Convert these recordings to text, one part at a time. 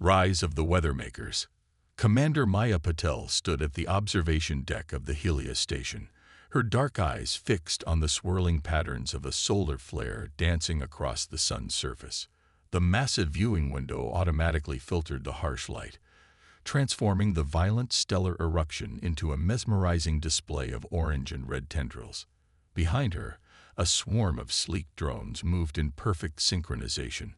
Rise of the Weathermakers. Commander Maya Patel stood at the observation deck of the Helios station, her dark eyes fixed on the swirling patterns of a solar flare dancing across the sun's surface. The massive viewing window automatically filtered the harsh light, transforming the violent stellar eruption into a mesmerizing display of orange and red tendrils. Behind her, a swarm of sleek drones moved in perfect synchronization,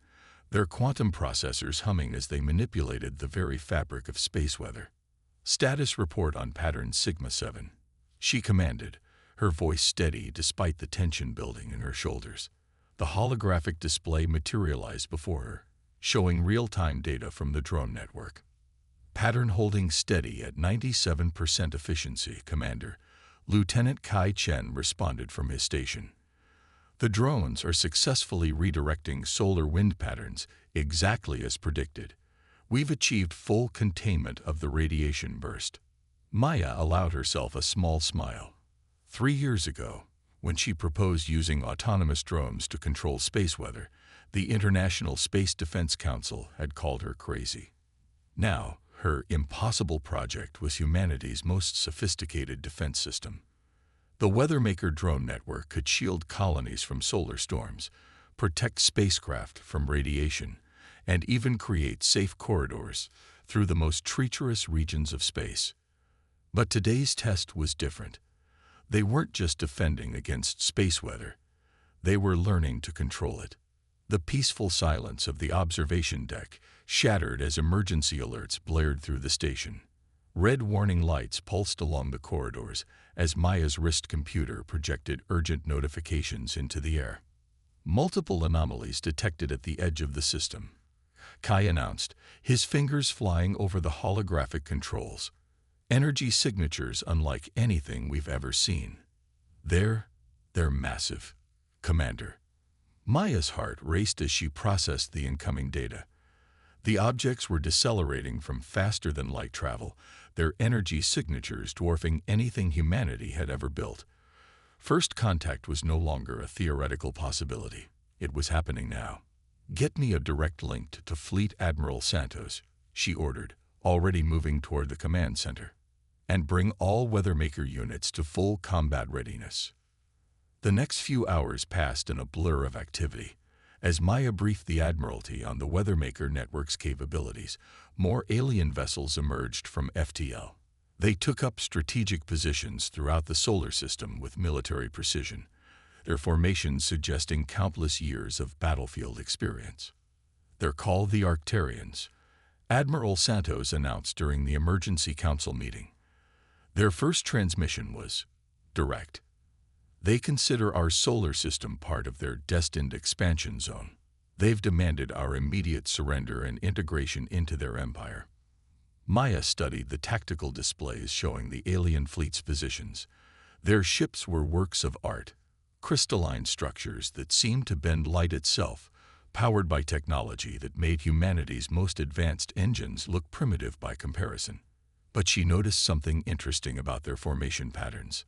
their quantum processors humming as they manipulated the very fabric of space weather. Status report on pattern Sigma 7. She commanded, her voice steady despite the tension building in her shoulders. The holographic display materialized before her, showing real-time data from the drone network. Pattern holding steady at 97% efficiency, Commander. Lieutenant Kai Chen responded from his station. The drones are successfully redirecting solar wind patterns exactly as predicted. We've achieved full containment of the radiation burst. Maya allowed herself a small smile. 3 years ago, when she proposed using autonomous drones to control space weather, the International Space Defense Council had called her crazy. Now, her impossible project was humanity's most sophisticated defense system. The Weathermaker drone network could shield colonies from solar storms, protect spacecraft from radiation, and even create safe corridors through the most treacherous regions of space. But today's test was different. They weren't just defending against space weather. They were learning to control it. The peaceful silence of the observation deck shattered as emergency alerts blared through the station. Red warning lights pulsed along the corridors as Maya's wrist computer projected urgent notifications into the air. Multiple anomalies detected at the edge of the system. Kai announced, his fingers flying over the holographic controls. Energy signatures unlike anything we've ever seen. They're massive, Commander. Maya's heart raced as she processed the incoming data. The objects were decelerating from faster-than-light travel, their energy signatures dwarfing anything humanity had ever built. First contact was no longer a theoretical possibility. It was happening now. "Get me a direct link to Fleet Admiral Santos," she ordered, already moving toward the command center. "And bring all Weathermaker units to full combat readiness." The next few hours passed in a blur of activity. As Maya briefed the Admiralty on the Weathermaker network's capabilities, more alien vessels emerged from FTL. They took up strategic positions throughout the solar system with military precision, their formations suggesting countless years of battlefield experience. They're called the Arcturians, Admiral Santos announced during the Emergency Council meeting. Their first transmission was direct. They consider our solar system part of their destined expansion zone. They've demanded our immediate surrender and integration into their empire. Maya studied the tactical displays showing the alien fleet's positions. Their ships were works of art, crystalline structures that seemed to bend light itself, powered by technology that made humanity's most advanced engines look primitive by comparison. But she noticed something interesting about their formation patterns.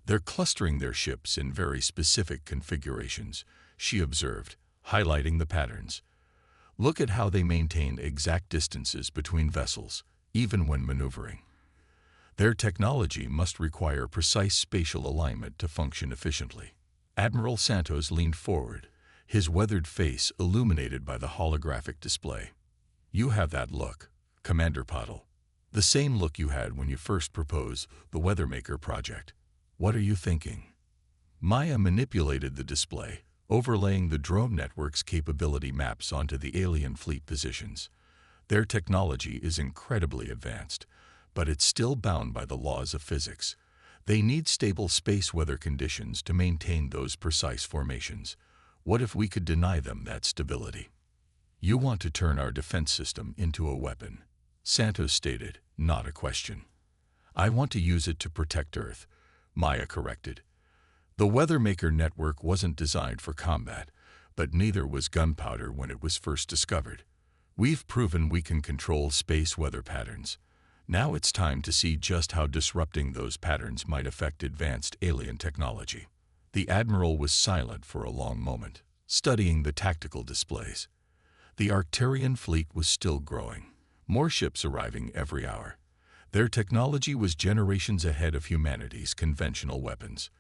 "They're clustering their ships in very specific configurations," she observed, highlighting the patterns. "Look at how they maintain exact distances between vessels, even when maneuvering. Their technology must require precise spatial alignment to function efficiently." Admiral Santos leaned forward, his weathered face illuminated by the holographic display. "You have that look, Commander Patel. The same look you had when you first proposed the Weathermaker project. What are you thinking?" Maya manipulated the display, overlaying the drone network's capability maps onto the alien fleet positions. Their technology is incredibly advanced, but it's still bound by the laws of physics. They need stable space weather conditions to maintain those precise formations. What if we could deny them that stability? "You want to turn our defense system into a weapon," Santos stated, not a question. "I want to use it to protect Earth," Maya corrected. The Weathermaker network wasn't designed for combat, but neither was gunpowder when it was first discovered. We've proven we can control space weather patterns. Now it's time to see just how disrupting those patterns might affect advanced alien technology. The Admiral was silent for a long moment, studying the tactical displays. The Arcturian fleet was still growing, more ships arriving every hour. Their technology was generations ahead of humanity's conventional weapons.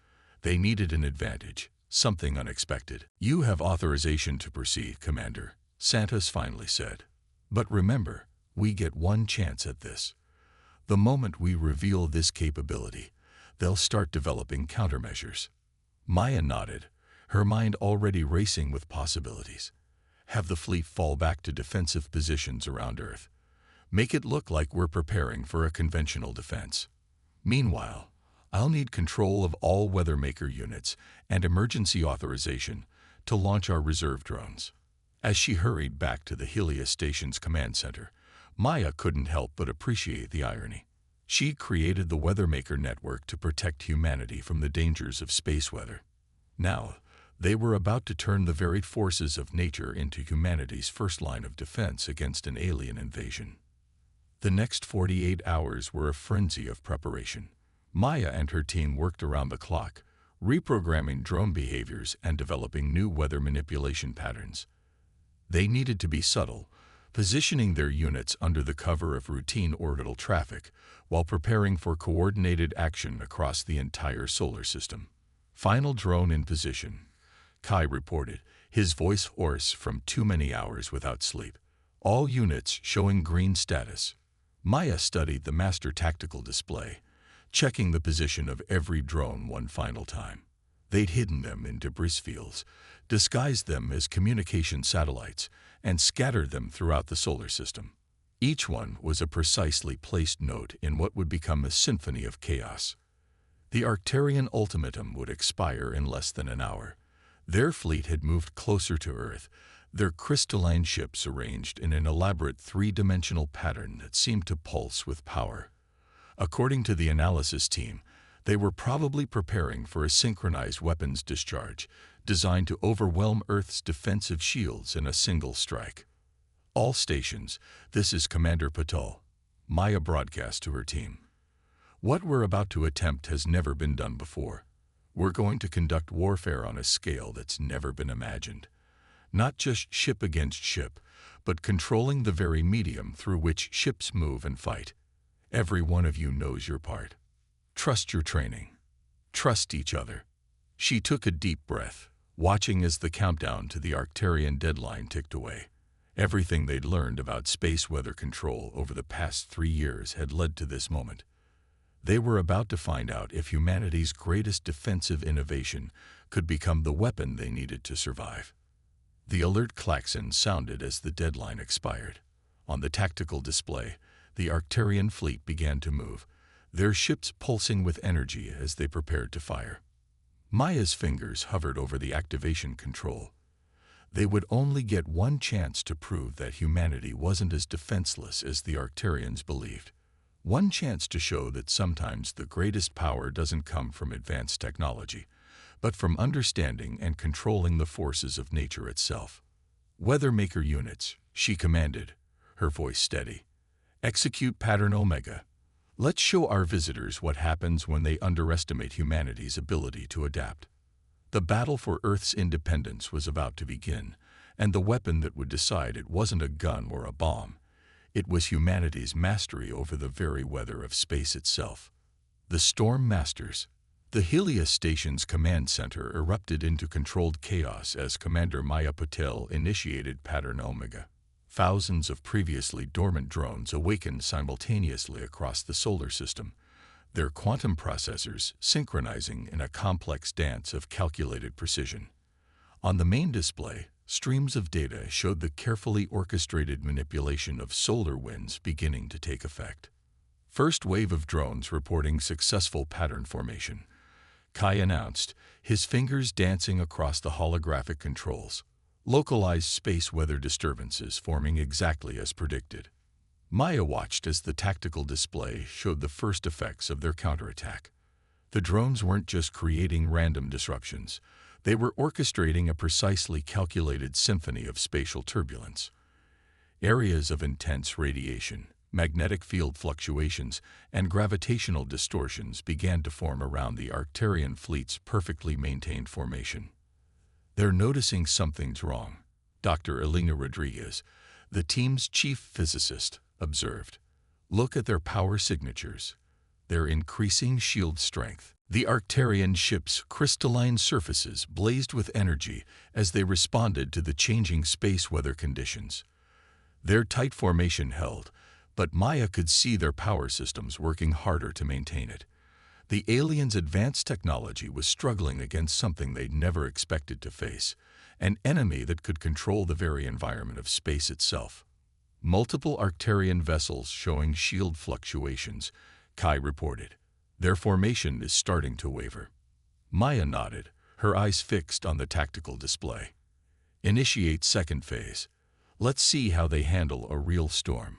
They needed an advantage, something unexpected. "You have authorization to proceed, Commander," Santos finally said. "But remember, we get one chance at this. The moment we reveal this capability, they'll start developing countermeasures." Maya nodded, her mind already racing with possibilities. Have the fleet fall back to defensive positions around Earth. Make it look like we're preparing for a conventional defense. Meanwhile, I'll need control of all Weathermaker units and emergency authorization to launch our reserve drones. As she hurried back to the Helios Station's command center, Maya couldn't help but appreciate the irony. She created the Weathermaker network to protect humanity from the dangers of space weather. Now, they were about to turn the varied forces of nature into humanity's first line of defense against an alien invasion. The next 48 hours were a frenzy of preparation. Maya and her team worked around the clock, reprogramming drone behaviors and developing new weather manipulation patterns. They needed to be subtle, positioning their units under the cover of routine orbital traffic while preparing for coordinated action across the entire solar system. "Final drone in position," Kai reported, his voice hoarse from too many hours without sleep. "All units showing green status." Maya studied the master tactical display, checking the position of every drone one final time. They'd hidden them in debris fields, disguised them as communication satellites, and scattered them throughout the solar system. Each one was a precisely placed note in what would become a symphony of chaos. The Arcturian ultimatum would expire in less than an hour. Their fleet had moved closer to Earth, their crystalline ships arranged in an elaborate three-dimensional pattern that seemed to pulse with power. According to the analysis team, they were probably preparing for a synchronized weapons discharge designed to overwhelm Earth's defensive shields in a single strike. "All stations, this is Commander Patel," Maya broadcast to her team. "What we're about to attempt has never been done before. We're going to conduct warfare on a scale that's never been imagined. Not just ship against ship, but controlling the very medium through which ships move and fight. Every one of you knows your part. Trust your training. Trust each other." She took a deep breath, watching as the countdown to the Arcturian deadline ticked away. Everything they'd learned about space weather control over the past 3 years had led to this moment. They were about to find out if humanity's greatest defensive innovation could become the weapon they needed to survive. The alert klaxon sounded as the deadline expired. On the tactical display, the Arcturian fleet began to move, their ships pulsing with energy as they prepared to fire. Maya's fingers hovered over the activation control. They would only get one chance to prove that humanity wasn't as defenseless as the Arcturians believed. One chance to show that sometimes the greatest power doesn't come from advanced technology, but from understanding and controlling the forces of nature itself. "Weathermaker units," she commanded, her voice steady. "Execute pattern Omega. Let's show our visitors what happens when they underestimate humanity's ability to adapt." The battle for Earth's independence was about to begin, and the weapon that would decide it wasn't a gun or a bomb. It was humanity's mastery over the very weather of space itself. The Storm Masters. The Helios Station's command center erupted into controlled chaos as Commander Maya Patel initiated Pattern Omega. Thousands of previously dormant drones awakened simultaneously across the solar system, their quantum processors synchronizing in a complex dance of calculated precision. On the main display, streams of data showed the carefully orchestrated manipulation of solar winds beginning to take effect. First wave of drones reporting successful pattern formation. Kai announced, his fingers dancing across the holographic controls. Localized space weather disturbances forming exactly as predicted. Maya watched as the tactical display showed the first effects of their counterattack. The drones weren't just creating random disruptions. They were orchestrating a precisely calculated symphony of spatial turbulence. Areas of intense radiation, magnetic field fluctuations, and gravitational distortions began to form around the Arcturian fleet's perfectly maintained formation. "They're noticing something's wrong," Dr. Elena Rodriguez, the team's chief physicist, observed. Look at their power signatures. Their increasing shield strength. The Arcturian ship's crystalline surfaces blazed with energy as they responded to the changing space weather conditions. Their tight formation held, but Maya could see their power systems working harder to maintain it. The aliens' advanced technology was struggling against something they'd never expected to face, an enemy that could control the very environment of space itself. Multiple Arcturian vessels showing shield fluctuations, Kai reported. Their formation is starting to waver. Maya nodded, her eyes fixed on the tactical display. Initiate second phase. Let's see how they handle a real storm.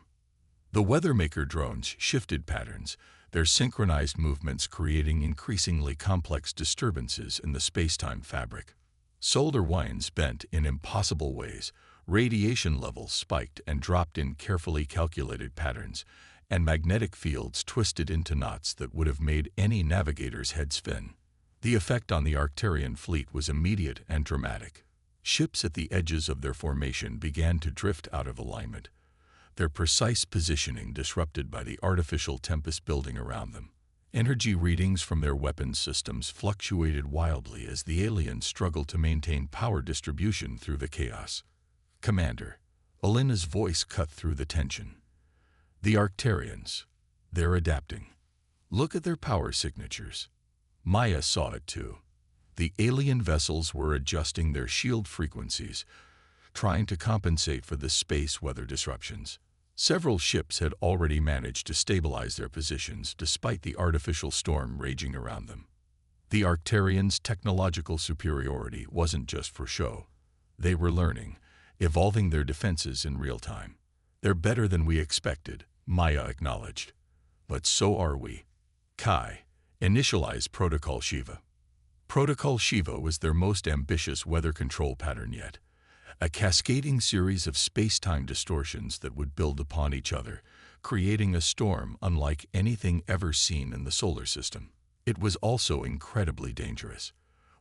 The Weathermaker drones shifted patterns, their synchronized movements creating increasingly complex disturbances in the space-time fabric. Solar winds bent in impossible ways, radiation levels spiked and dropped in carefully calculated patterns, and magnetic fields twisted into knots that would have made any navigator's head spin. The effect on the Arcturian fleet was immediate and dramatic. Ships at the edges of their formation began to drift out of alignment, their precise positioning disrupted by the artificial tempest building around them. Energy readings from their weapons systems fluctuated wildly as the aliens struggled to maintain power distribution through the chaos. Commander, Elena's voice cut through the tension. The Arcturians, they're adapting. Look at their power signatures. Maya saw it too. The alien vessels were adjusting their shield frequencies, trying to compensate for the space weather disruptions. Several ships had already managed to stabilize their positions despite the artificial storm raging around them. The Arcturians' technological superiority wasn't just for show. They were learning, evolving their defenses in real time. They're better than we expected, Maya acknowledged. But so are we. Kai, initialize Protocol Shiva. Protocol Shiva was their most ambitious weather control pattern yet. A cascading series of space-time distortions that would build upon each other, creating a storm unlike anything ever seen in the solar system. It was also incredibly dangerous.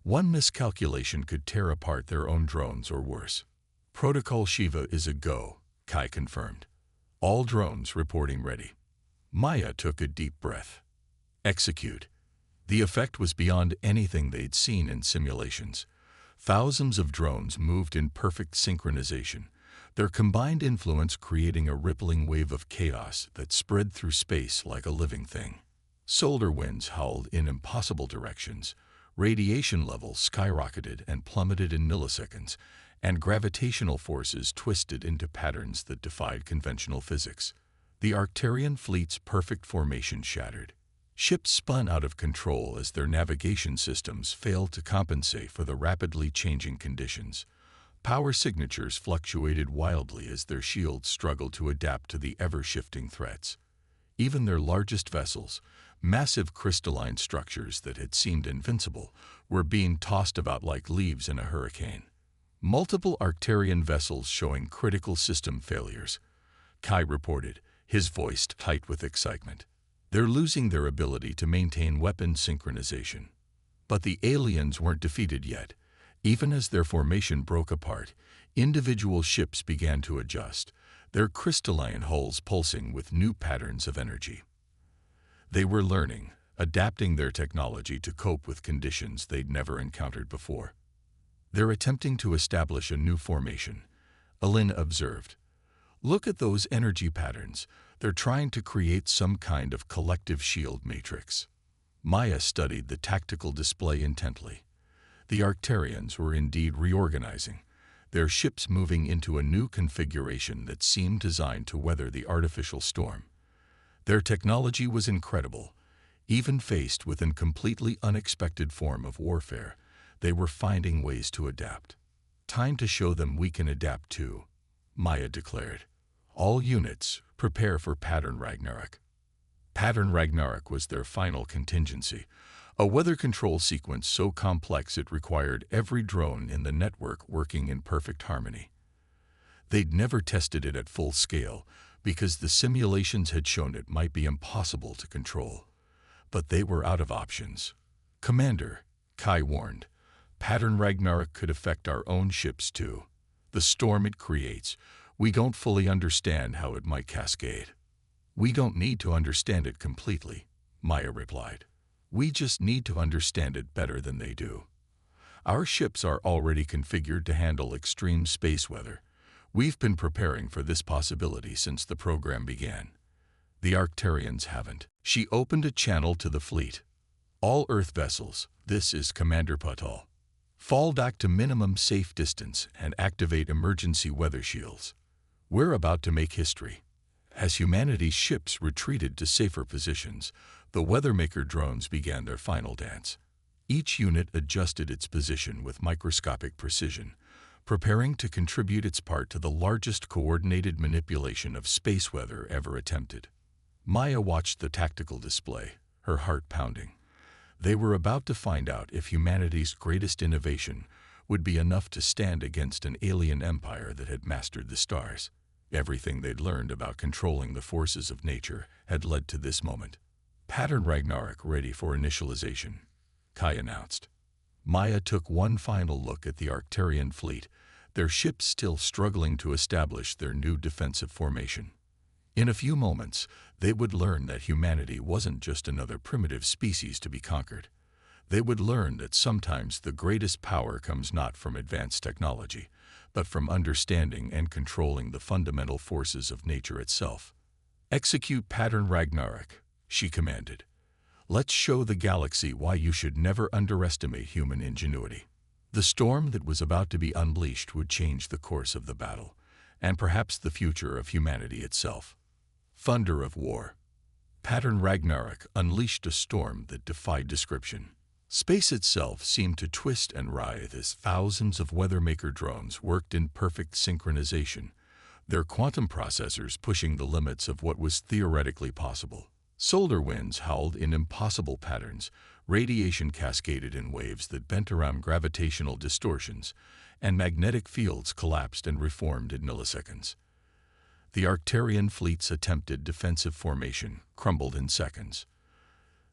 One miscalculation could tear apart their own drones or worse. Protocol Shiva is a go, Kai confirmed. All drones reporting ready. Maya took a deep breath. Execute. The effect was beyond anything they'd seen in simulations. Thousands of drones moved in perfect synchronization, their combined influence creating a rippling wave of chaos that spread through space like a living thing. Solar winds howled in impossible directions, radiation levels skyrocketed and plummeted in milliseconds, and gravitational forces twisted into patterns that defied conventional physics. The Arcturian fleet's perfect formation shattered. Ships spun out of control as their navigation systems failed to compensate for the rapidly changing conditions. Power signatures fluctuated wildly as their shields struggled to adapt to the ever-shifting threats. Even their largest vessels, massive crystalline structures that had seemed invincible, were being tossed about like leaves in a hurricane. Multiple Arcturian vessels showing critical system failures, Kai reported, his voice tight with excitement. They're losing their ability to maintain weapon synchronization. But the aliens weren't defeated yet. Even as their formation broke apart, individual ships began to adjust, their crystalline hulls pulsing with new patterns of energy. They were learning, adapting their technology to cope with conditions they'd never encountered before. They're attempting to establish a new formation, Elena observed. Look at those energy patterns. They're trying to create some kind of collective shield matrix. Maya studied the tactical display intently. The Arcturians were indeed reorganizing, their ships moving into a new configuration that seemed designed to weather the artificial storm. Their technology was incredible. Even faced with a completely unexpected form of warfare, they were finding ways to adapt. Time to show them we can adapt too, Maya declared. All units, prepare for Pattern Ragnarok. Pattern Ragnarok was their final contingency, a weather control sequence so complex it required every drone in the network working in perfect harmony. They'd never tested it at full scale because the simulations had shown it might be impossible to control. But they were out of options. Commander, Kai warned, Pattern Ragnarok could affect our own ships too. The storm it creates, we don't fully understand how it might cascade. We don't need to understand it completely, Maya replied. We just need to understand it better than they do. Our ships are already configured to handle extreme space weather. We've been preparing for this possibility since the program began. The Arcturians haven't. She opened a channel to the fleet. All Earth vessels, this is Commander Patel. Fall back to minimum safe distance and activate emergency weather shields. We're about to make history. As humanity's ships retreated to safer positions, the Weathermaker drones began their final dance. Each unit adjusted its position with microscopic precision, preparing to contribute its part to the largest coordinated manipulation of space weather ever attempted. Maya watched the tactical display, her heart pounding. They were about to find out if humanity's greatest innovation would be enough to stand against an alien empire that had mastered the stars. Everything they'd learned about controlling the forces of nature had led to this moment. Pattern Ragnarok ready for initialization, Kai announced. Maya took one final look at the Arcturian fleet, their ships still struggling to establish their new defensive formation. In a few moments, they would learn that humanity wasn't just another primitive species to be conquered. They would learn that sometimes the greatest power comes not from advanced technology, but from understanding and controlling the fundamental forces of nature itself. Execute Pattern Ragnarok, she commanded. Let's show the galaxy why you should never underestimate human ingenuity. The storm that was about to be unleashed would change the course of the battle, and perhaps the future of humanity itself. Thunder of war. Pattern Ragnarok unleashed a storm that defied description. Space itself seemed to twist and writhe as thousands of Weathermaker drones worked in perfect synchronization, their quantum processors pushing the limits of what was theoretically possible. Solar winds howled in impossible patterns, radiation cascaded in waves that bent around gravitational distortions, and magnetic fields collapsed and reformed in milliseconds. The Arcturian fleet's attempted defensive formation crumbled in seconds.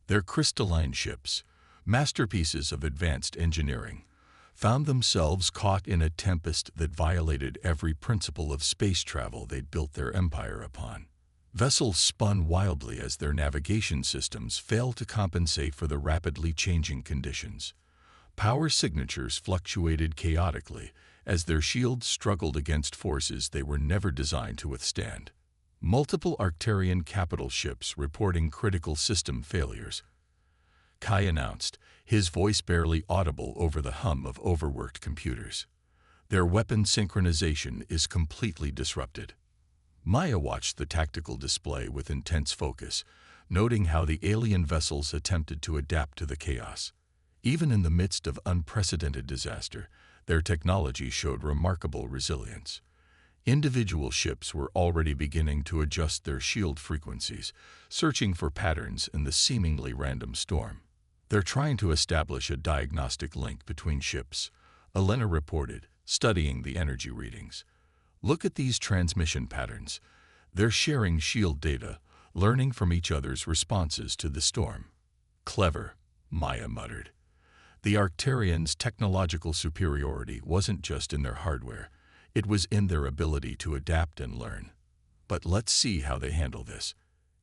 Their crystalline ships, masterpieces of advanced engineering, found themselves caught in a tempest that violated every principle of space travel they'd built their empire upon. Vessels spun wildly as their navigation systems failed to compensate for the rapidly changing conditions. Power signatures fluctuated chaotically as their shields struggled against forces they were never designed to withstand. Multiple Arcturian capital ships reporting critical system failures, Kai announced, his voice barely audible over the hum of overworked computers. Their weapon synchronization is completely disrupted. Maya watched the tactical display with intense focus, noting how the alien vessels attempted to adapt to the chaos. Even in the midst of unprecedented disaster, their technology showed remarkable resilience. Individual ships were already beginning to adjust their shield frequencies, searching for patterns in the seemingly random storm. They're trying to establish a diagnostic link between ships, Elena reported, studying the energy readings. Look at these transmission patterns. They're sharing shield data, learning from each other's responses to the storm. Clever, Maya muttered. The Arcturians' technological superiority wasn't just in their hardware, it was in their ability to adapt and learn. But let's see how they handle this.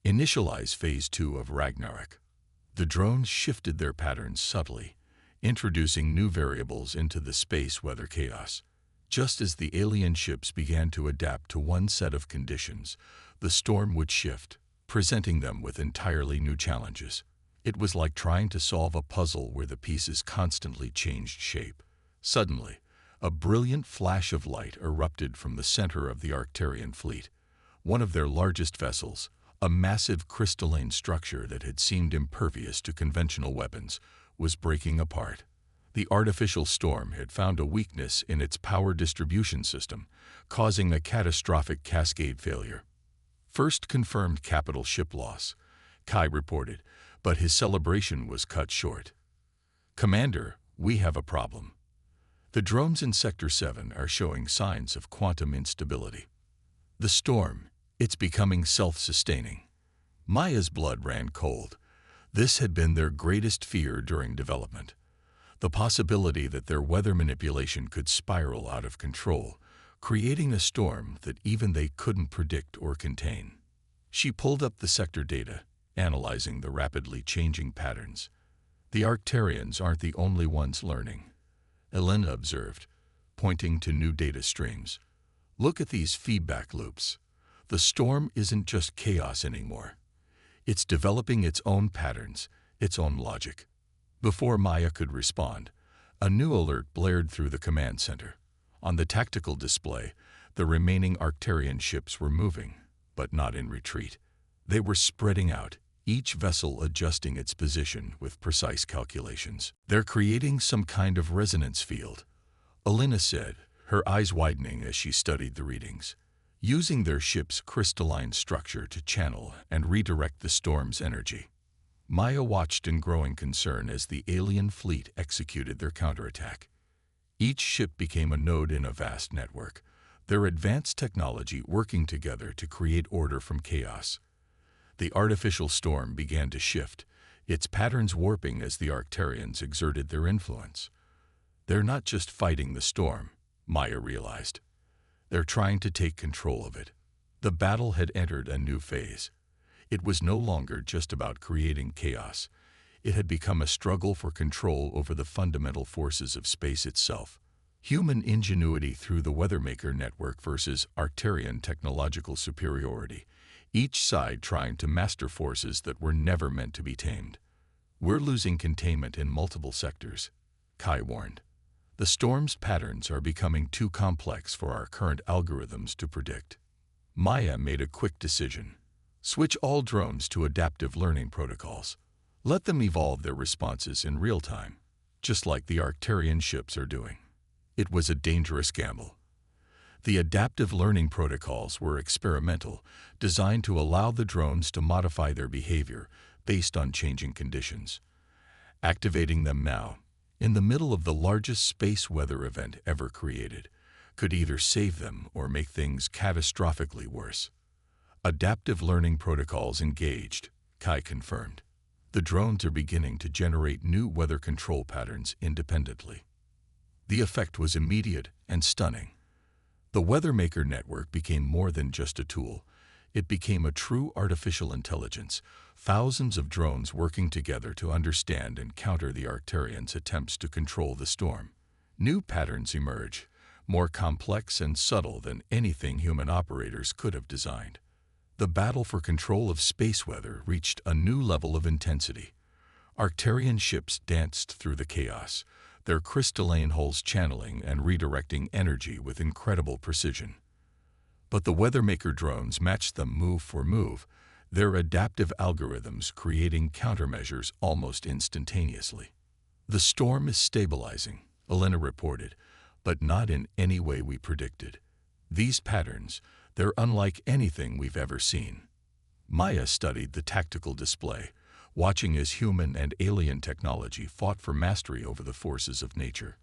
Initialize Phase 2 of Ragnarok. The drones shifted their patterns subtly, introducing new variables into the space weather chaos. Just as the alien ships began to adapt to one set of conditions, the storm would shift, presenting them with entirely new challenges. It was like trying to solve a puzzle where the pieces constantly changed shape. Suddenly, a brilliant flash of light erupted from the center of the Arcturian fleet. One of their largest vessels, a massive crystalline structure that had seemed impervious to conventional weapons, was breaking apart. The artificial storm had found a weakness in its power distribution system, causing a catastrophic cascade failure. First confirmed capital ship loss, Kai reported, but his celebration was cut short. Commander, we have a problem. The drones in Sector 7 are showing signs of quantum instability. The storm, it's becoming self-sustaining. Maya's blood ran cold. This had been their greatest fear during development. The possibility that their weather manipulation could spiral out of control, creating a storm that even they couldn't predict or contain. She pulled up the sector data, analyzing the rapidly changing patterns. The Arcturians aren't the only ones learning, Elena observed, pointing to new data streams. Look at these feedback loops. The storm isn't just chaos anymore. It's developing its own patterns, its own logic. Before Maya could respond, a new alert blared through the command center. On the tactical display, the remaining Arcturian ships were moving, but not in retreat. They were spreading out, each vessel adjusting its position with precise calculations. They're creating some kind of resonance field, Elena said, her eyes widening as she studied the readings. Using their ship's crystalline structure to channel and redirect the storm's energy. Maya watched in growing concern as the alien fleet executed their counterattack. Each ship became a node in a vast network, their advanced technology working together to create order from chaos. The artificial storm began to shift, its patterns warping as the Arcturians exerted their influence. They're not just fighting the storm, Maya realized. They're trying to take control of it. The battle had entered a new phase. It was no longer just about creating chaos. It had become a struggle for control over the fundamental forces of space itself. Human ingenuity through the Weathermaker network versus Arcturian technological superiority, each side trying to master forces that were never meant to be tamed. We're losing containment in multiple sectors, Kai warned. The storm's patterns are becoming too complex for our current algorithms to predict. Maya made a quick decision. Switch all drones to adaptive learning protocols. Let them evolve their responses in real time, just like the Arcturian ships are doing. It was a dangerous gamble. The adaptive learning protocols were experimental, designed to allow the drones to modify their behavior based on changing conditions. Activating them now, in the middle of the largest space weather event ever created, could either save them or make things catastrophically worse. Adaptive learning protocols engaged, Kai confirmed. The drones are beginning to generate new weather control patterns independently. The effect was immediate and stunning. The Weathermaker network became more than just a tool. It became a true artificial intelligence, thousands of drones working together to understand and counter the Arcturians' attempts to control the storm. New patterns emerge, more complex and subtle than anything human operators could have designed. The battle for control of space weather reached a new level of intensity. Arcturian ships danced through the chaos, their crystalline hulls channeling and redirecting energy with incredible precision. But the Weathermaker drones matched them move for move, their adaptive algorithms creating countermeasures almost instantaneously. The storm is stabilizing, Elena reported, but not in any way we predicted. These patterns, they're unlike anything we've ever seen. Maya studied the tactical display, watching as human and alien technology fought for mastery over the forces of nature.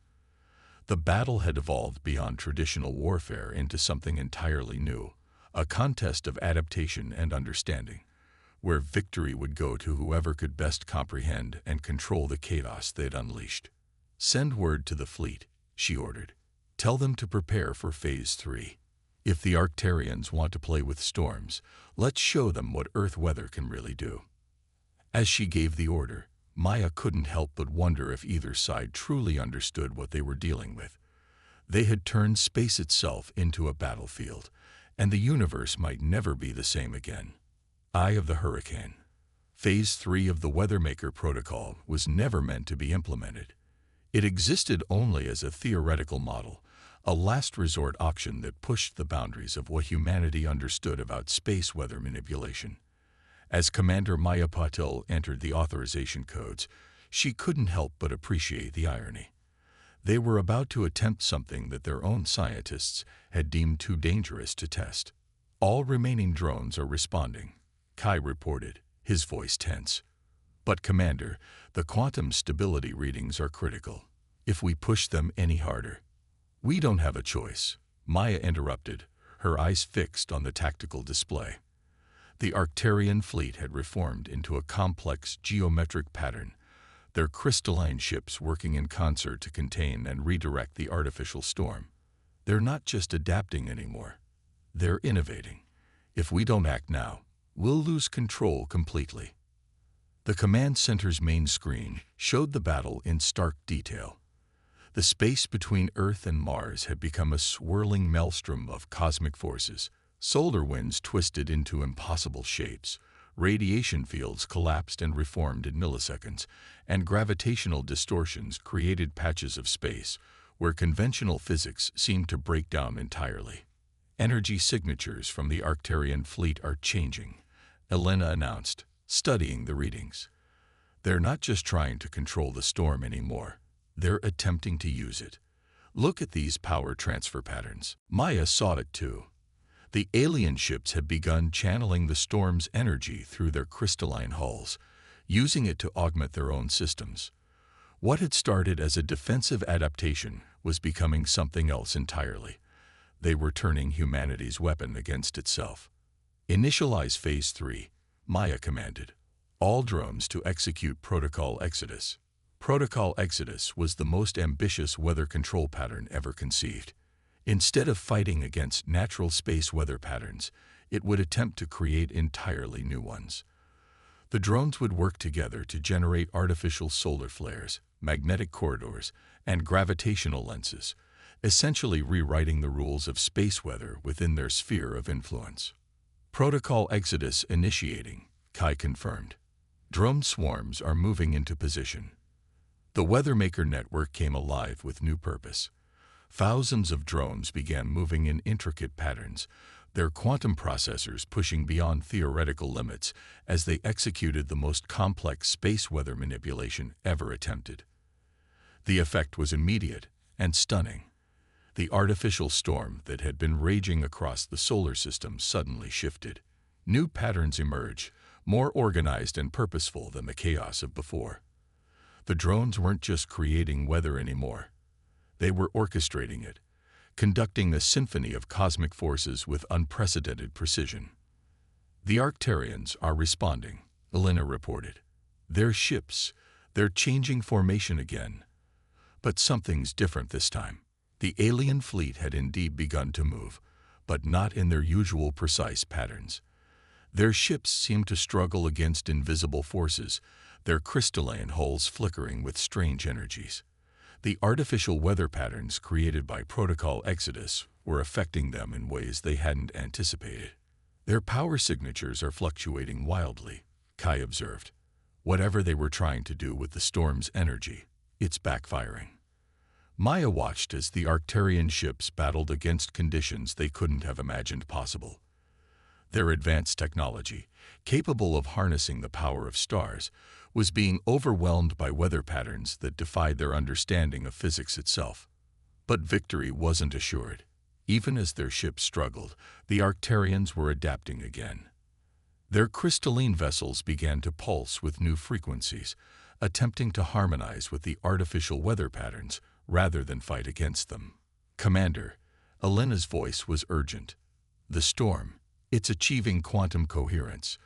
The battle had evolved beyond traditional warfare into something entirely new, a contest of adaptation and understanding, where victory would go to whoever could best comprehend and control the chaos they'd unleashed. Send word to the fleet, she ordered. Tell them to prepare for Phase 3. If the Arcturians want to play with storms, let's show them what Earth weather can really do. As she gave the order, Maya couldn't help but wonder if either side truly understood what they were dealing with. They had turned space itself into a battlefield, and the universe might never be the same again. Eye of the hurricane. Phase 3 of the Weathermaker protocol was never meant to be implemented. It existed only as a theoretical model, a last resort option that pushed the boundaries of what humanity understood about space weather manipulation. As Commander Maya Patil entered the authorization codes, she couldn't help but appreciate the irony. They were about to attempt something that their own scientists had deemed too dangerous to test. All remaining drones are responding, Kai reported, his voice tense. But Commander, the quantum stability readings are critical. If we push them any harder. We don't have a choice, Maya interrupted, her eyes fixed on the tactical display. The Arcturian fleet had reformed into a complex geometric pattern, their crystalline ships working in concert to contain and redirect the artificial storm. They're not just adapting anymore. They're innovating. If we don't act now, we'll lose control completely. The command center's main screen showed the battle in stark detail. The space between Earth and Mars had become a swirling maelstrom of cosmic forces. Solar winds twisted into impossible shapes, radiation fields collapsed and reformed in milliseconds, and gravitational distortions created patches of space where conventional physics seemed to break down entirely. Energy signatures from the Arcturian fleet are changing, Elena announced, studying the readings. They're not just trying to control the storm anymore. They're attempting to use it. Look at these power transfer patterns. Maya saw it too. The alien ships had begun channeling the storm's energy through their crystalline hulls, using it to augment their own systems. What had started as a defensive adaptation was becoming something else entirely. They were turning humanity's weapon against itself. Initialize Phase 3, Maya commanded. All drones to execute Protocol Exodus. Protocol Exodus was the most ambitious weather control pattern ever conceived. Instead of fighting against natural space weather patterns, it would attempt to create entirely new ones. The drones would work together to generate artificial solar flares, magnetic corridors, and gravitational lenses, essentially rewriting the rules of space weather within their sphere of influence. Protocol Exodus initiating, Kai confirmed. Drone swarms are moving into position. The Weathermaker network came alive with new purpose. Thousands of drones began moving in intricate patterns, their quantum processors pushing beyond theoretical limits as they executed the most complex space weather manipulation ever attempted. The effect was immediate and stunning. The artificial storm that had been raging across the solar system suddenly shifted. New patterns emerged, more organized and purposeful than the chaos of before. The drones weren't just creating weather anymore. They were orchestrating it, conducting a symphony of cosmic forces with unprecedented precision. The Arcturians are responding, Elena reported. Their ships, they're changing formation again. But something's different this time. The alien fleet had indeed begun to move, but not in their usual precise patterns. Their ships seemed to struggle against invisible forces, their crystalline hulls flickering with strange energies. The artificial weather patterns created by Protocol Exodus were affecting them in ways they hadn't anticipated. Their power signatures are fluctuating wildly, Kai observed. Whatever they were trying to do with the storm's energy, it's backfiring. Maya watched as the Arcturian ships battled against conditions they couldn't have imagined possible. Their advanced technology, capable of harnessing the power of stars, was being overwhelmed by weather patterns that defied their understanding of physics itself. But victory wasn't assured. Even as their ships struggled, the Arcturians were adapting again. Their crystalline vessels began to pulse with new frequencies, attempting to harmonize with the artificial weather patterns rather than fight against them. Commander, Elena's voice was urgent. The storm, it's achieving quantum coherence.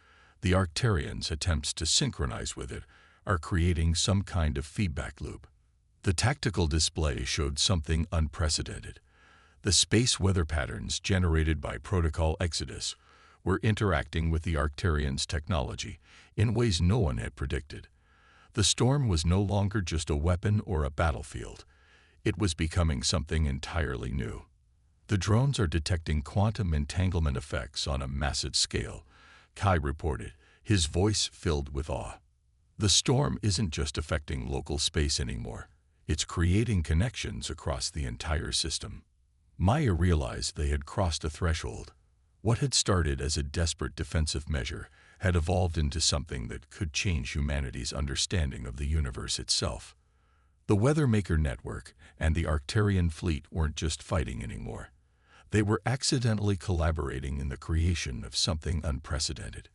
The Arcturians' attempts to synchronize with it are creating some kind of feedback loop. The tactical display showed something unprecedented. The space weather patterns generated by Protocol Exodus were interacting with the Arcturians' technology in ways no one had predicted. The storm was no longer just a weapon or a battlefield. It was becoming something entirely new. The drones are detecting quantum entanglement effects on a massive scale, Kai reported, his voice filled with awe. The storm isn't just affecting local space anymore. It's creating connections across the entire system. Maya realized they had crossed a threshold. What had started as a desperate defensive measure had evolved into something that could change humanity's understanding of the universe itself. The Weathermaker network and the Arcturian fleet weren't just fighting anymore. They were accidentally collaborating in the creation of something unprecedented.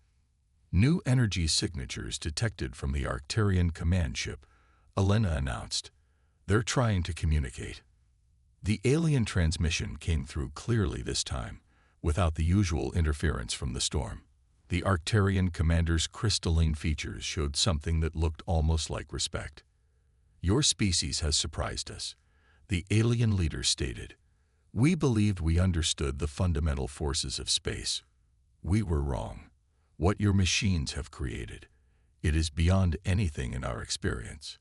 New energy signatures detected from the Arcturian command ship, Elena announced. They're trying to communicate. The alien transmission came through clearly this time, without the usual interference from the storm. The Arcturian commander's crystalline features showed something that looked almost like respect. Your species has surprised us, the alien leader stated. We believed we understood the fundamental forces of space. We were wrong. What your machines have created, it is beyond anything in our experience.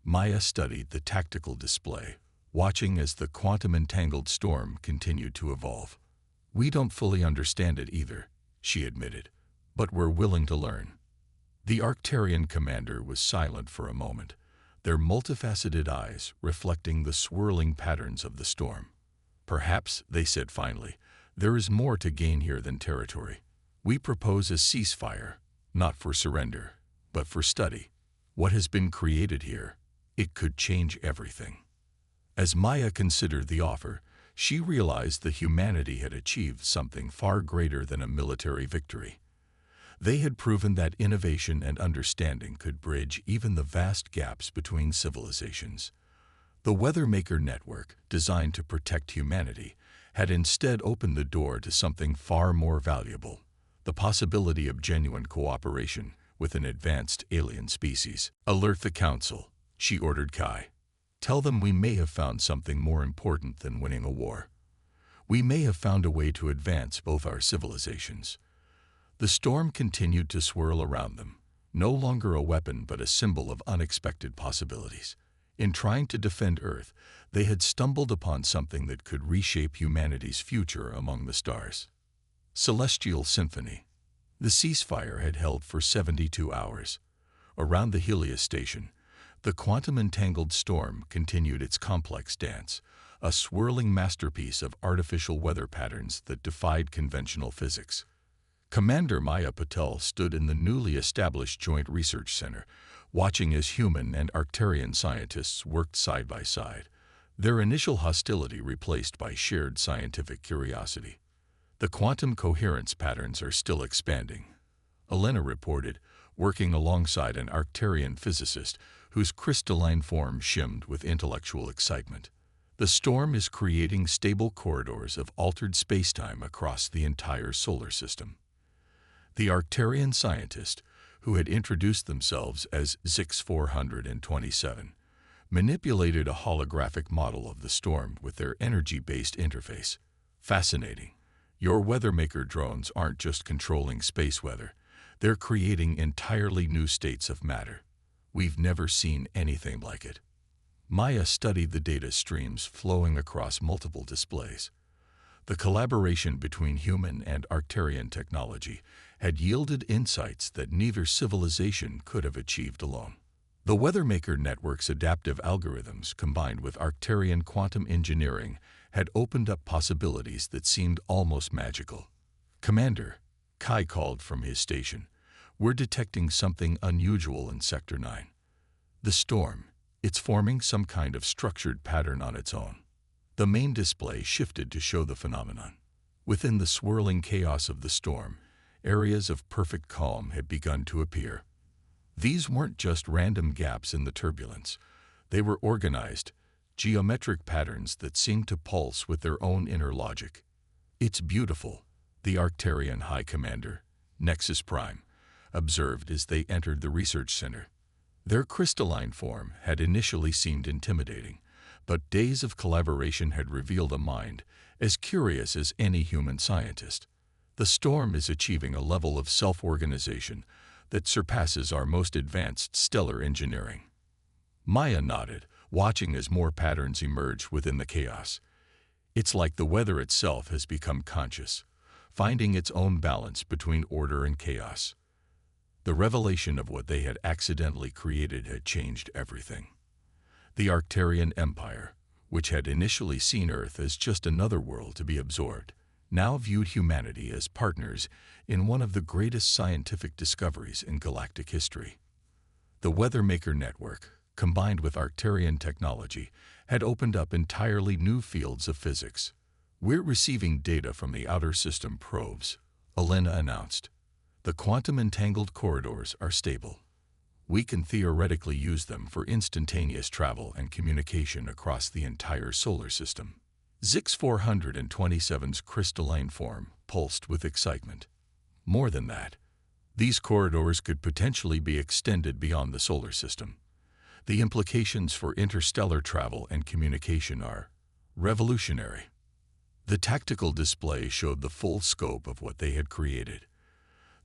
Maya studied the tactical display, watching as the quantum-entangled storm continued to evolve. We don't fully understand it either, she admitted, but we're willing to learn. The Arcturian commander was silent for a moment, their multifaceted eyes reflecting the swirling patterns of the storm. Perhaps, they said finally, there is more to gain here than territory. We propose a ceasefire, not for surrender, but for study. What has been created here, it could change everything. As Maya considered the offer, she realized that humanity had achieved something far greater than a military victory. They had proven that innovation and understanding could bridge even the vast gaps between civilizations. The Weathermaker network, designed to protect humanity, had instead opened the door to something far more valuable: the possibility of genuine cooperation with an advanced alien species. Alert the Council, she ordered Kai. Tell them we may have found something more important than winning a war. We may have found a way to advance both our civilizations. The storm continued to swirl around them, no longer a weapon but a symbol of unexpected possibilities. In trying to defend Earth, they had stumbled upon something that could reshape humanity's future among the stars. Celestial Symphony. The ceasefire had held for 72 hours. Around the Helios station, the quantum-entangled storm continued its complex dance, a swirling masterpiece of artificial weather patterns that defied conventional physics. Commander Maya Patel stood in the newly established Joint Research Center, watching as human and Arcturian scientists worked side by side, their initial hostility replaced by shared scientific curiosity. The quantum coherence patterns are still expanding, Elena reported, working alongside an Arcturian physicist whose crystalline form shimmed with intellectual excitement. The storm is creating stable corridors of altered spacetime across the entire solar system. The Arcturian scientist, who had introduced themselves as ZX-427, manipulated a holographic model of the storm with their energy-based interface. Fascinating. Your Weathermaker drones aren't just controlling space weather, they're creating entirely new states of matter. We've never seen anything like it. Maya studied the data streams flowing across multiple displays. The collaboration between human and Arcturian technology had yielded insights that neither civilization could have achieved alone. The Weathermaker network's adaptive algorithms combined with Arcturian quantum engineering had opened up possibilities that seemed almost magical. Commander, Kai called from his station, we're detecting something unusual in Sector 9. The storm, it's forming some kind of structured pattern on its own. The main display shifted to show the phenomenon. Within the swirling chaos of the storm, areas of perfect calm had begun to appear. These weren't just random gaps in the turbulence. They were organized, geometric patterns that seemed to pulse with their own inner logic. It's beautiful, the Arcturian High Commander, Nexus Prime, observed as they entered the research center. Their crystalline form had initially seemed intimidating, but days of collaboration had revealed a mind as curious as any human scientist. The storm is achieving a level of self-organization that surpasses our most advanced stellar engineering. Maya nodded, watching as more patterns emerged within the chaos. It's like the weather itself has become conscious, finding its own balance between order and chaos. The revelation of what they had accidentally created had changed everything. The Arcturian Empire, which had initially seen Earth as just another world to be absorbed, now viewed humanity as partners in one of the greatest scientific discoveries in galactic history. The Weathermaker network, combined with Arcturian technology, had opened up entirely new fields of physics. We're receiving data from the outer system probes, Elena announced. The quantum-entangled corridors are stable. We can theoretically use them for instantaneous travel and communication across the entire solar system. ZX-427's crystalline form pulsed with excitement. More than that, these corridors could potentially be extended beyond the solar system. The implications for interstellar travel and communication are revolutionary. The tactical display showed the full scope of what they had created.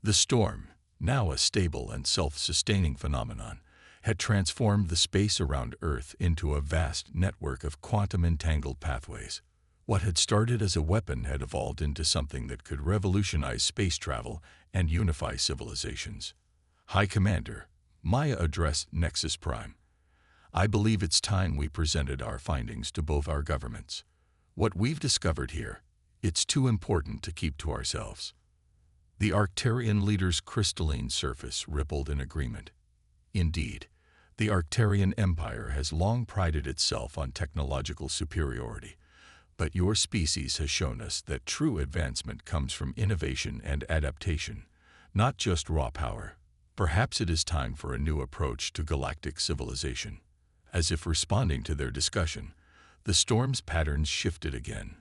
The storm, now a stable and self-sustaining phenomenon, had transformed the space around Earth into a vast network of quantum-entangled pathways. What had started as a weapon had evolved into something that could revolutionize space travel and unify civilizations. High Commander, Maya addressed Nexus Prime. I believe it's time we presented our findings to both our governments. What we've discovered here, it's too important to keep to ourselves. The Arcturian leader's crystalline surface rippled in agreement. Indeed, the Arcturian Empire has long prided itself on technological superiority, but your species has shown us that true advancement comes from innovation and adaptation, not just raw power. Perhaps it is time for a new approach to galactic civilization. As if responding to their discussion, the storm's patterns shifted again.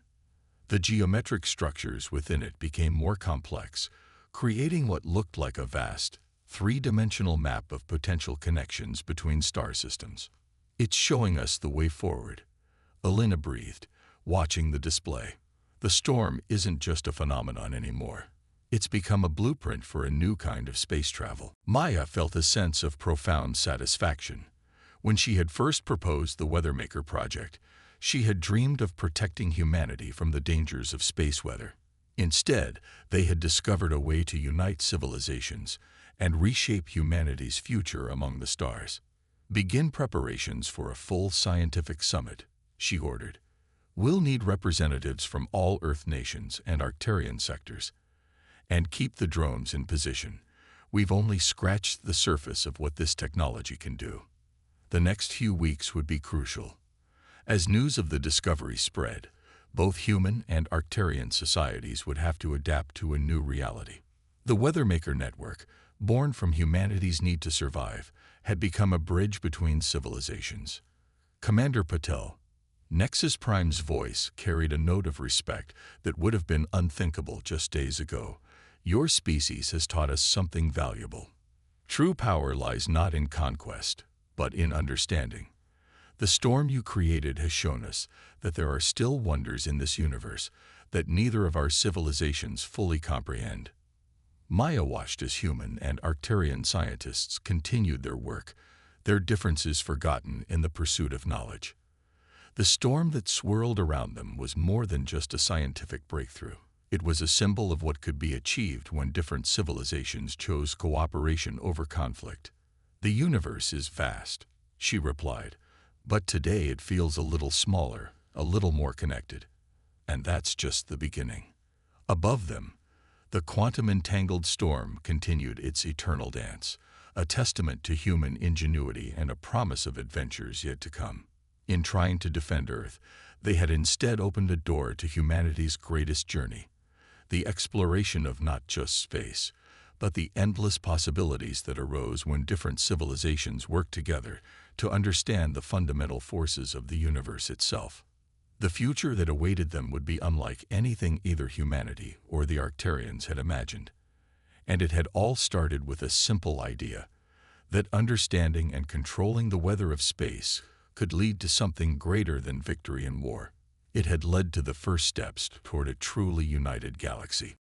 The geometric structures within it became more complex, creating what looked like a vast, three-dimensional map of potential connections between star systems. It's showing us the way forward. Elena breathed, watching the display. The storm isn't just a phenomenon anymore. It's become a blueprint for a new kind of space travel. Maya felt a sense of profound satisfaction. When she had first proposed the Weathermaker project, she had dreamed of protecting humanity from the dangers of space weather. Instead, they had discovered a way to unite civilizations and reshape humanity's future among the stars. Begin preparations for a full scientific summit, she ordered. We'll need representatives from all Earth nations and Arcturian sectors. And keep the drones in position. We've only scratched the surface of what this technology can do. The next few weeks would be crucial. As news of the discovery spread, both human and Arcturian societies would have to adapt to a new reality. The Weathermaker network, born from humanity's need to survive, had become a bridge between civilizations. Commander Patel, Nexus Prime's voice carried a note of respect that would have been unthinkable just days ago. Your species has taught us something valuable. True power lies not in conquest, but in understanding. The storm you created has shown us that there are still wonders in this universe that neither of our civilizations fully comprehend. Maya watched as human and Arcturian scientists continued their work, their differences forgotten in the pursuit of knowledge. The storm that swirled around them was more than just a scientific breakthrough. It was a symbol of what could be achieved when different civilizations chose cooperation over conflict. The universe is vast, she replied, but today it feels a little smaller, a little more connected. And that's just the beginning. Above them, the quantum-entangled storm continued its eternal dance, a testament to human ingenuity and a promise of adventures yet to come. In trying to defend Earth, they had instead opened a door to humanity's greatest journey, the exploration of not just space, but the endless possibilities that arose when different civilizations worked together to understand the fundamental forces of the universe itself. The future that awaited them would be unlike anything either humanity or the Arcturians had imagined. And it had all started with a simple idea, that understanding and controlling the weather of space could lead to something greater than victory in war. It had led to the first steps toward a truly united galaxy.